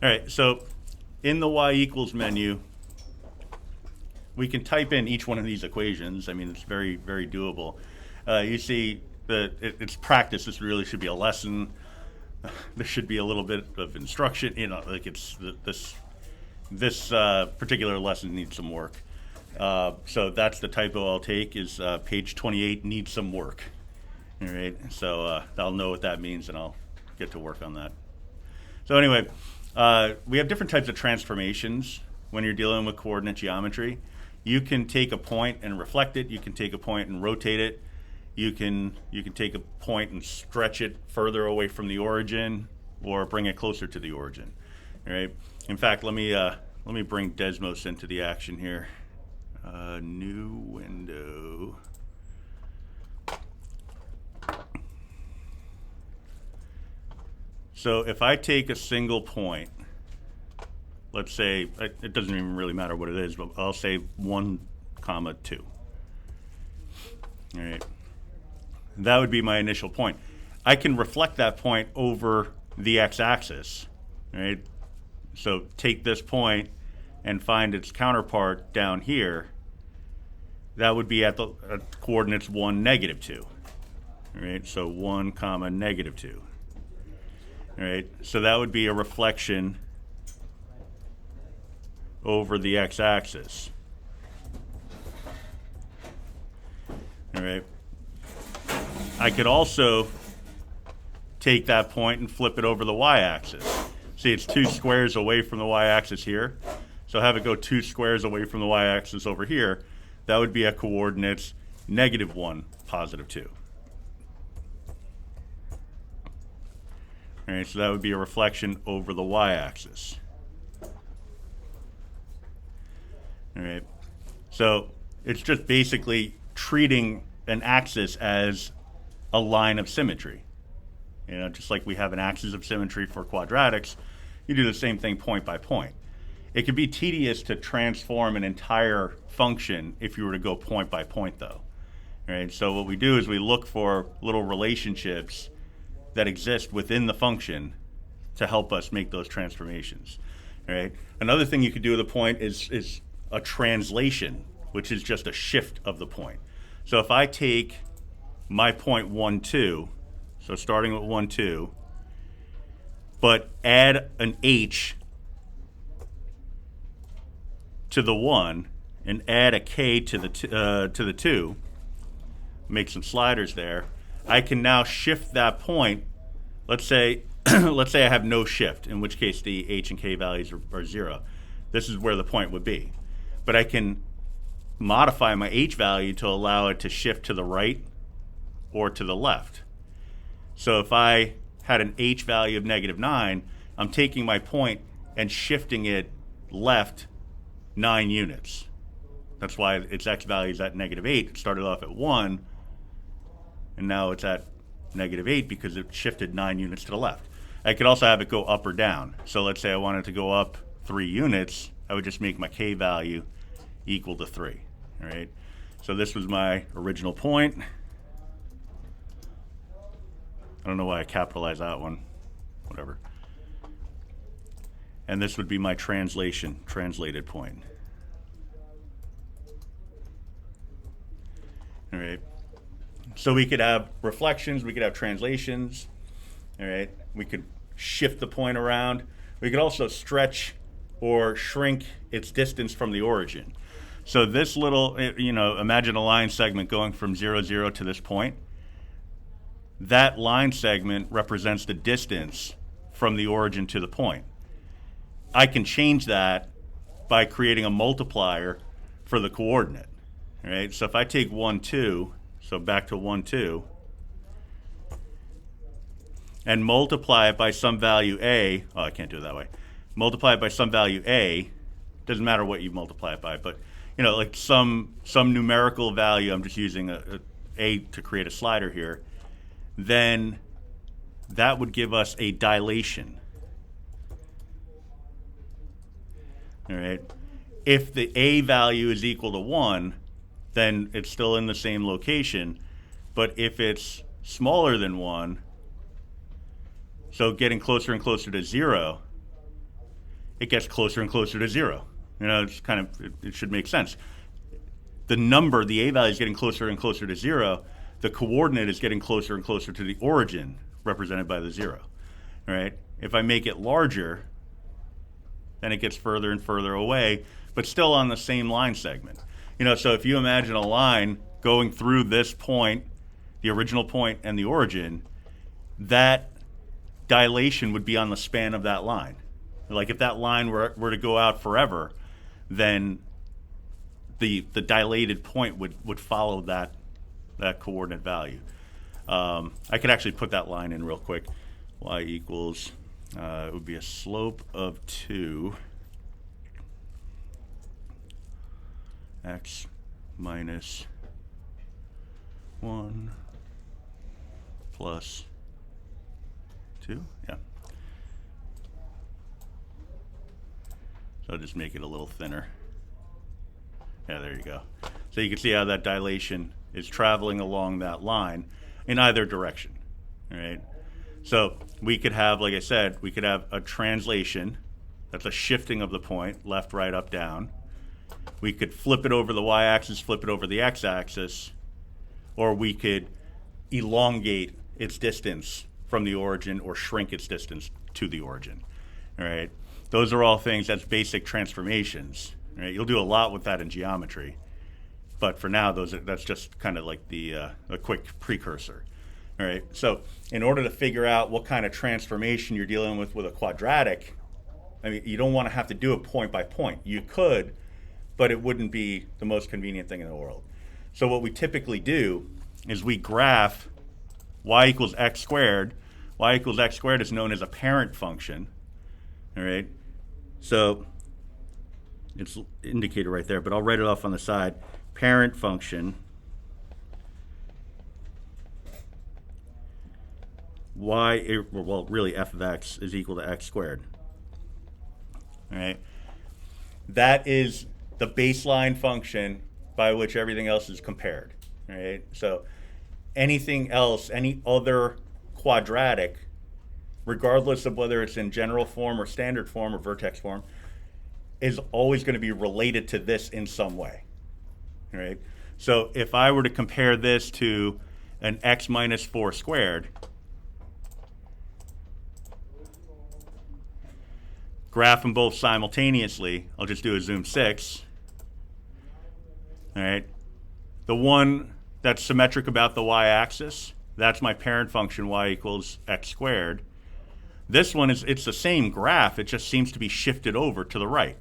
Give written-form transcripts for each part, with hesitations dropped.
All right, so in the y equals menu, we can type in each one of these equations. I mean, it's very, very doable. You see that it's practice. This really should be a lesson. There should be a little bit of instruction. You know, like this particular lesson needs some work. So that's the typo I'll take is page 28 needs some work. All right, so I'll know what that means and I'll get to work on that. So anyway, we have different types of transformations when you're dealing with coordinate geometry. You can take a point and reflect it. You can take a point and rotate it. You can take a point and stretch it further away from the origin or bring it closer to the origin. All right. In fact, let me bring Desmos into the action here. New window. So if I take a single point, let's say, it doesn't even really matter what it is, but I'll say 1, 2. All right. That would be my initial point. I can reflect that point over the x-axis. All right. So take this point and find its counterpart down here. That would be at the coordinates 1, -2. All right. So 1, -2. All right, so that would be a reflection over the x-axis. All right. I could also take that point and flip it over the y-axis. See, it's 2 squares away from the y-axis here. So have it go 2 squares away from the y-axis over here. That would be at coordinates -1, +2. All right, so that would be a reflection over the y-axis. All right, so it's just basically treating an axis as a line of symmetry. You know, just like we have an axis of symmetry for quadratics, you do the same thing point by point. It could be tedious to transform an entire function if you were to go point by point, though. All right, so what we do is we look for little relationships that exist within the function to help us make those transformations. All right. Another thing you could do with a point is a translation, which is just a shift of the point. So if I take my point 1, 2, so starting with 1, 2, but add an h to the 1 and add a k to the 2, make some sliders there, I can now shift that point. Let's say let's say I have no shift, in which case the h and k values are 0. This is where the point would be. But I can modify my h value to allow it to shift to the right or to the left. So if I had an h value of -9, I'm taking my point and shifting it left 9 units. That's why its x value is at -8. It started off at 1, and now it's at -8 because it shifted 9 units to the left. I could also have it go up or down. So let's say I wanted to go up 3 units, I would just make my k value equal to 3. All right. So this was my original point. I don't know why I capitalized that one. Whatever. And this would be my translated point. All right. So we could have reflections, we could have translations, all right? We could shift the point around. We could also stretch or shrink its distance from the origin. So this little, you know, imagine a line segment going from 0, 0 to this point. That line segment represents the distance from the origin to the point. I can change that by creating a multiplier for the coordinate, all right? So if I take 1, 2, so back to 1, 2, and multiply it by some value a. Oh, I can't do it that way. Multiply it by some value a. Doesn't matter what you multiply it by, but you know, like some numerical value. I'm just using a to create a slider here. Then that would give us a dilation. All right. If the a value is equal to 1, then it's still in the same location. But if it's smaller than 1, so getting closer and closer to 0, it gets closer and closer to 0. It's kind of, it should make sense. The number, the a value, is getting closer and closer to 0. The coordinate is getting closer and closer to the origin, represented by the 0. All right? If I make it larger, then it gets further and further away, but still on the same line segment. So if you imagine a line going through this point, the original point and the origin, that dilation would be on the span of that line. Like if that line were to go out forever, then the dilated point would follow that coordinate value. I could actually put that line in real quick. Y equals, it would be a slope of 2 x minus 1 plus 2. Yeah. So I'll just make it a little thinner. Yeah, there you go. So you can see how that dilation is traveling along that line in either direction. All right. So we could have, like I said, we could have a translation. That's a shifting of the point, left, right, up, down. We could flip it over the y-axis, flip it over the x-axis, or we could elongate its distance from the origin or shrink its distance to the origin. All right. Those are all things, that's basic transformations. Right? You'll do a lot with that in geometry, but for now, that's just kind of like a quick precursor. All right. So in order to figure out what kind of transformation you're dealing with a quadratic, I mean, you don't want to have to do it point by point. You could, but it wouldn't be the most convenient thing in the world. So what we typically do is we graph y equals x squared. Y equals x squared is known as a parent function. All right. So it's indicated right there, but I'll write it off on the side. Parent function really f of x is equal to x squared. All right. That is the baseline function by which everything else is compared. All right. So anything else, any other quadratic, regardless of whether it's in general form or standard form or vertex form, is always going to be related to this in some way. All right? So if I were to compare this to an x minus 4 squared, graph them both simultaneously, I'll just do a zoom 6. All right? The one that's symmetric about the y-axis, that's my parent function, y equals x squared. This one it's the same graph, it just seems to be shifted over to the right.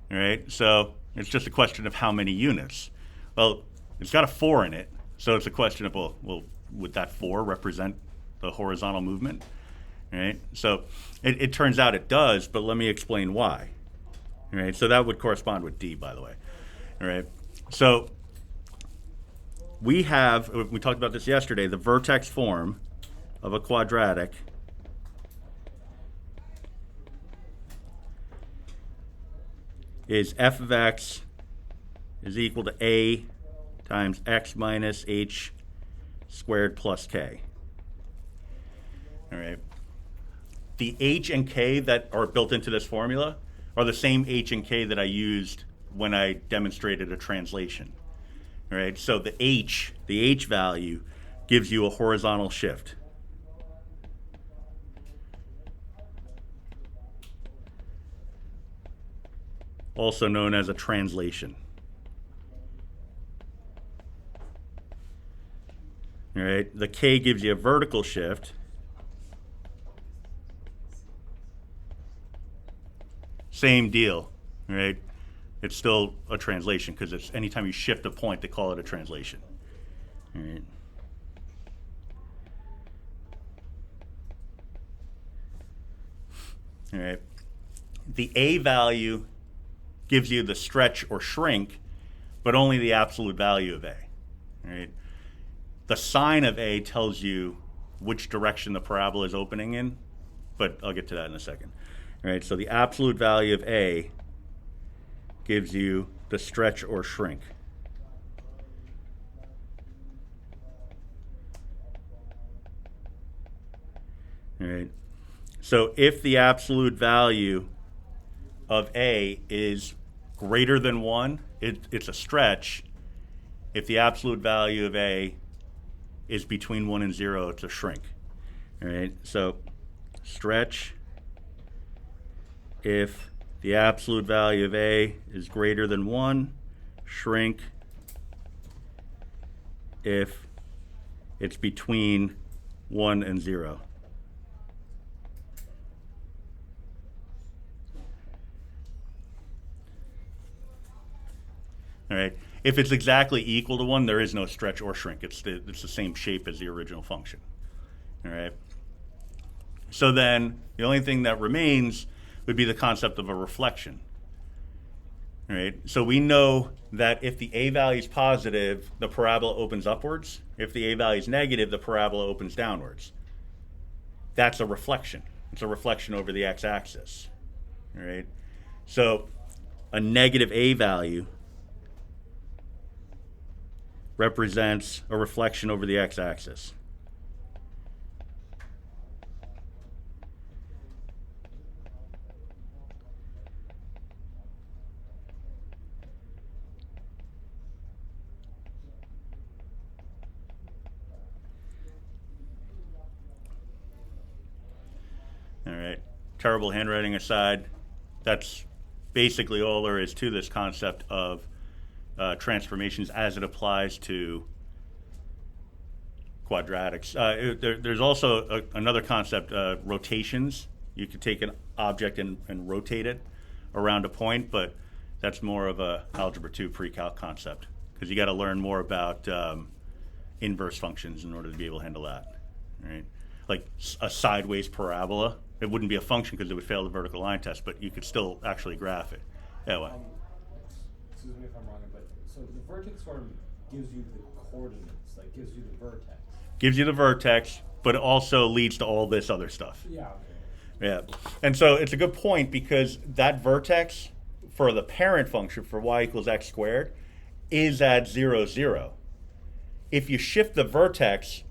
All right, so it's just a question of how many units. Well, it's got a 4 in it, so it's a question of, well, would that 4 represent the horizontal movement? All right, so it turns out it does, but let me explain why. All right, so that would correspond with D, by the way. All right, so we talked about this yesterday, the vertex form of a quadratic is f of x is equal to a times x minus h squared plus k. All right. The h and k that are built into this formula are the same h and k that I used when I demonstrated a translation. All right. So the h value gives you a horizontal shift. Also known as a translation. All right, the k gives you a vertical shift. Same deal, right? It's still a translation because it's anytime you shift a point, they call it a translation. All right. All right. The a value gives you the stretch or shrink, but only the absolute value of a. Right? The sign of a tells you which direction the parabola is opening in, but I'll get to that in a second. All right, so the absolute value of a gives you the stretch or shrink. All right. So if the absolute value of A is greater than 1, it's a stretch. If the absolute value of A is between 1 and 0, it's a shrink. All right, so stretch if the absolute value of A is greater than 1, shrink if it's between 1 and 0. All right. If it's exactly equal to 1, there is no stretch or shrink. It's the same shape as the original function. All right. So then the only thing that remains would be the concept of a reflection. All right. So we know that if the A value is positive, the parabola opens upwards. If the A value is negative, the parabola opens downwards. That's a reflection. It's a reflection over the x-axis. All right. So a negative A value represents a reflection over the x-axis. All right, terrible handwriting aside, that's basically all there is to this concept of transformations as it applies to quadratics. There's also another concept, rotations. You could take an object and rotate it around a point, but that's more of a Algebra 2 pre-calc concept because you got to learn more about inverse functions in order to be able to handle that. Right? Like a sideways parabola, it wouldn't be a function because it would fail the vertical line test, but you could still actually graph it. Yeah, what? Excuse me if I'm wrong, but so the vertex form gives you the coordinates, like gives you the vertex. Gives you the vertex, but it also leads to all this other stuff. Yeah. Yeah. And so it's a good point because that vertex for the parent function for y equals x squared is at 0, 0. If you shift the vertex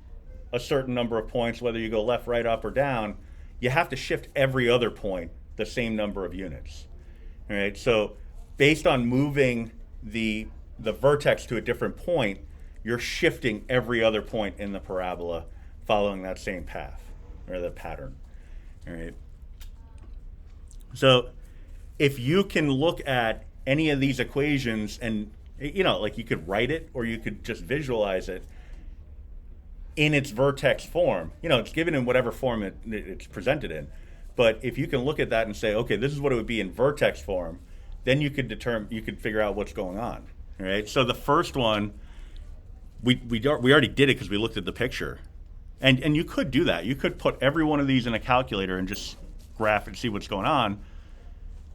a certain number of points, whether you go left, right, up, or down, you have to shift every other point the same number of units. All right. So based on moving the vertex to a different point, you're shifting every other point in the parabola following that same path or the pattern. All right. So if you can look at any of these equations and, you know, like you could write it or you could just visualize it in its vertex form, you know, it's given in whatever form it's presented in. But if you can look at that and say, okay, this is what it would be in vertex form, then you could figure out what's going on. All right. So the first one, we already did it because we looked at the picture. And you could do that. You could put every one of these in a calculator and just graph and see what's going on.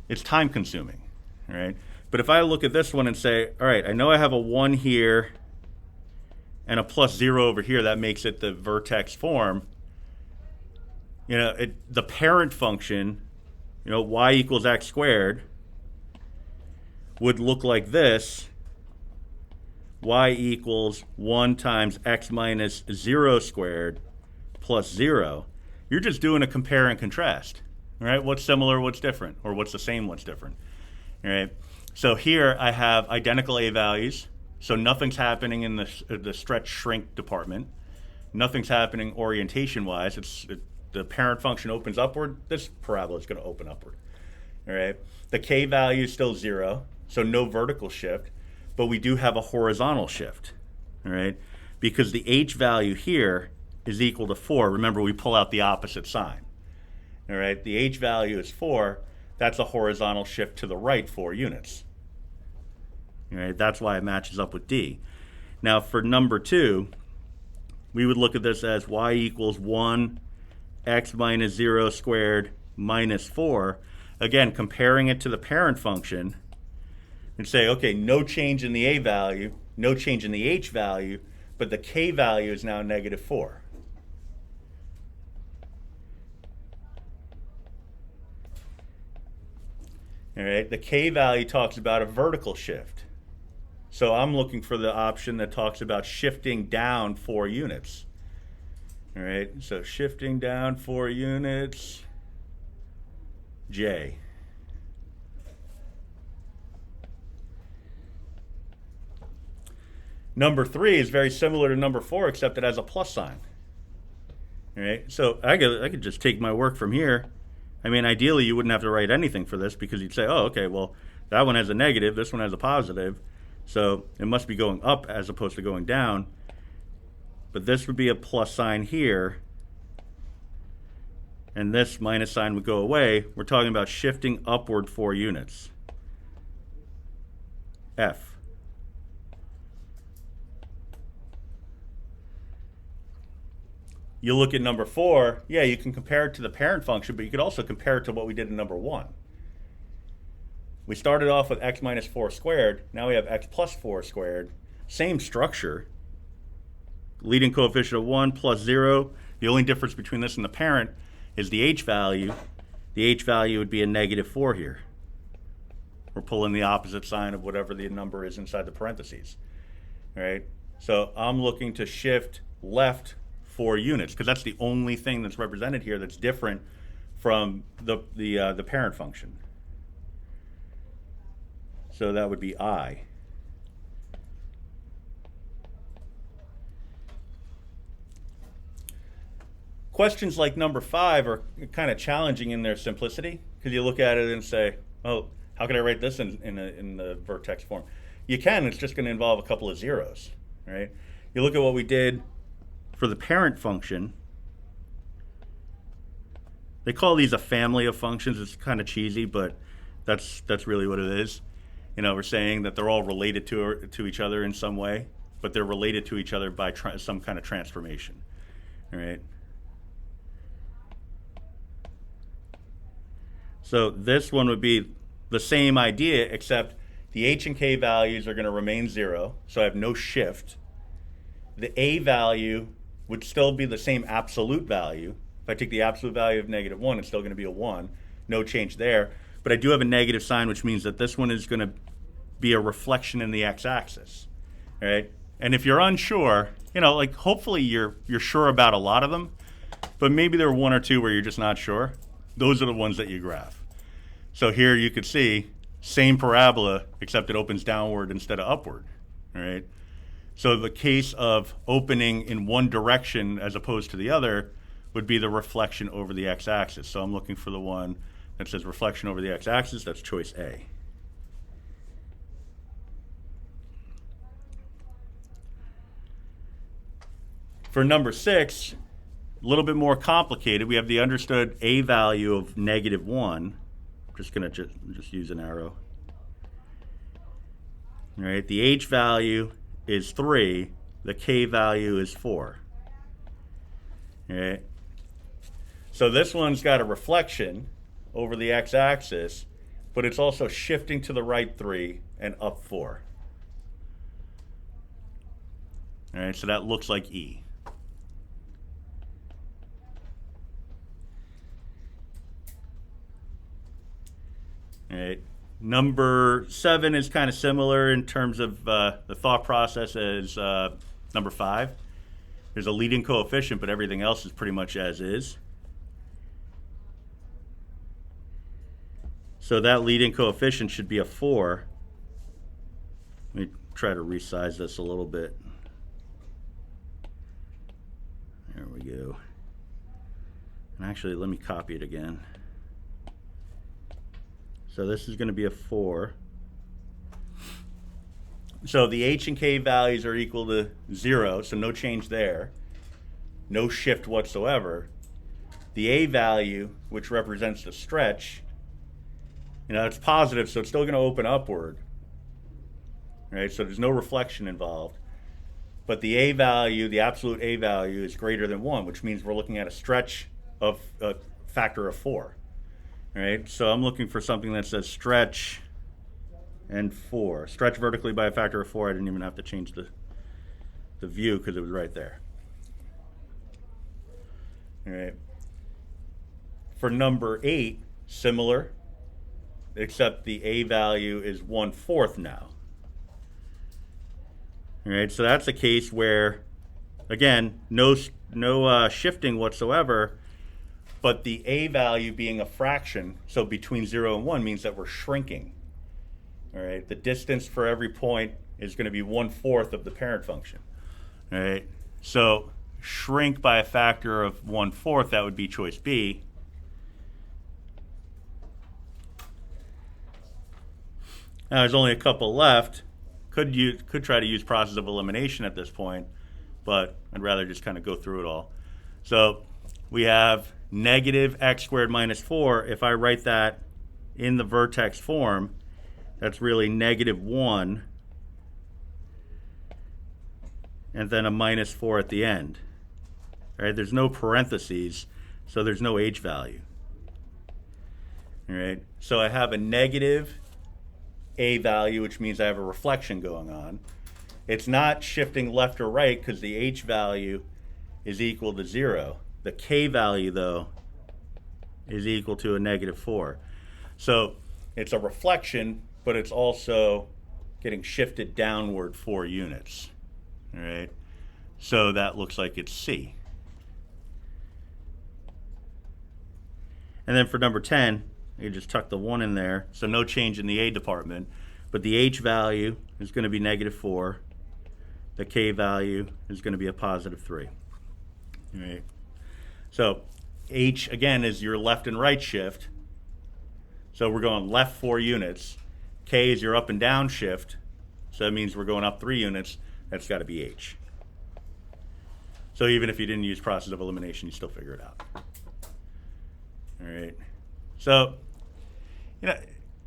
It's time consuming, all right? But if I look at this one and say, all right, I know I have a 1 here and a plus 0 over here, that makes it the vertex form. You know, the parent function, you know, y equals x squared would look like this. Y equals 1 times x minus 0 squared plus 0. You're just doing a compare and contrast. All right, what's similar, what's different, or what's the same, what's different. All right, so here I have identical A values, so nothing's happening in the stretch shrink department. Nothing's happening orientation-wise. The parent function opens upward, this parabola is going to open upward. All right, the K value is still 0, so no vertical shift. But we do have a horizontal shift, all right? Because the h value here is equal to 4. Remember, we pull out the opposite sign, all right? The h value is 4. That's a horizontal shift to the right 4 units, all right? That's why it matches up with D. Now, for number 2, we would look at this as y equals 1 x minus 0 squared minus 4. Again, comparing it to the parent function, and say, okay, no change in the A value, no change in the H value, but the K value is now negative 4. All right, the K value talks about a vertical shift. So I'm looking for the option that talks about shifting down 4 units. All right, so shifting down 4 units, J. Number 3 is very similar to number 4, except it has a plus sign. All right, so I could just take my work from here. I mean, ideally, you wouldn't have to write anything for this because you'd say, oh, okay, well, that one has a negative, this one has a positive, so it must be going up as opposed to going down. But this would be a plus sign here, and this minus sign would go away. We're talking about shifting upward 4 units. F. You look at number 4, yeah, you can compare it to the parent function, but you could also compare it to what we did in number 1. We started off with x minus 4 squared. Now we have x plus 4 squared. Same structure. Leading coefficient of 1 plus 0. The only difference between this and the parent is the h value. The h value would be a negative 4 here. We're pulling the opposite sign of whatever the number is inside the parentheses. All right? So I'm looking to shift left 4 units because that's the only thing that's represented here that's different from the parent function. So that would be I. Questions like number 5 are kind of challenging in their simplicity because you look at it and say, oh, how can I write this in the vertex form? You can, it's just going to involve a couple of zeros, right? You look at what we did for the parent function. They call these a family of functions. It's kind of cheesy, but that's really what it is. You know, we're saying that they're all related to each other in some way, but they're related to each other by some kind of transformation, all right? So this one would be the same idea, except the h and k values are going to remain 0, so I have no shift. The a value would still be the same absolute value. If I take the absolute value of negative 1, it's still going to be a 1. No change there. But I do have a negative sign, which means that this one is going to be a reflection in the x-axis. All right? And if you're unsure, you know, like hopefully you're sure about a lot of them, but maybe there are 1 or 2 where you're just not sure. Those are the ones that you graph. So here you could see same parabola, except it opens downward instead of upward. All right? So the case of opening in one direction as opposed to the other would be the reflection over the x-axis. So I'm looking for the one that says reflection over the x-axis. That's choice A. For number 6, a little bit more complicated. We have the understood a value of negative 1. I'm just going to just use an arrow. All right, the h value is 3. The k value is 4. All right. So this one's got a reflection over the x-axis, but it's also shifting to the right 3 and up 4. All right, so that looks like E. All right. Number 7 is kind of similar in terms of the thought process as number 5. There's a leading coefficient, but everything else is pretty much as is. So that leading coefficient should be a 4. Let me try to resize this a little bit. There we go. And actually, let me copy it again. So this is going to be a 4. So the h and k values are equal to 0, so no change there. No shift whatsoever. The a value, which represents the stretch, you know, it's positive, so it's still going to open upward. Right? So there's no reflection involved. But the a value, the absolute a value, is greater than 1, which means we're looking at a stretch of a factor of 4. All right, so I'm looking for something that says stretch and 4. Stretch vertically by a factor of 4. I didn't even have to change the view because it was right there. All right. For number 8, similar, except the a value is 1/4 now. All right, so that's a case where, again, no shifting whatsoever. But the a value being a fraction, so between 0 and 1, means that we're shrinking. All right, the distance for every point is going to be 1/4 of the parent function. All right. So shrink by a factor of 1/4. That would be choice B. Now there's only a couple left. Could try to use process of elimination at this point, but I'd rather just kind of go through it all. So we have negative x squared minus 4. If I write that in the vertex form, that's really -1 and then a minus 4 at the end. All right, there's no parentheses, so there's no h value. All right, so I have a negative a value, which means I have a reflection going on. It's not shifting left or right because the h value is equal to 0. The k value, though, is equal to a -4. So it's a reflection, but it's also getting shifted downward 4 units. All right, so that looks like it's C. And then for number 10, you just tuck the 1 in there, so no change in the A department, but the H value is going to be -4. The K value is going to be a +3. All right. So H, again, is your left and right shift. So we're going left 4 units. K is your up and down shift. So that means we're going up 3 units. That's got to be H. So even if you didn't use process of elimination, you still figure it out. All right. So,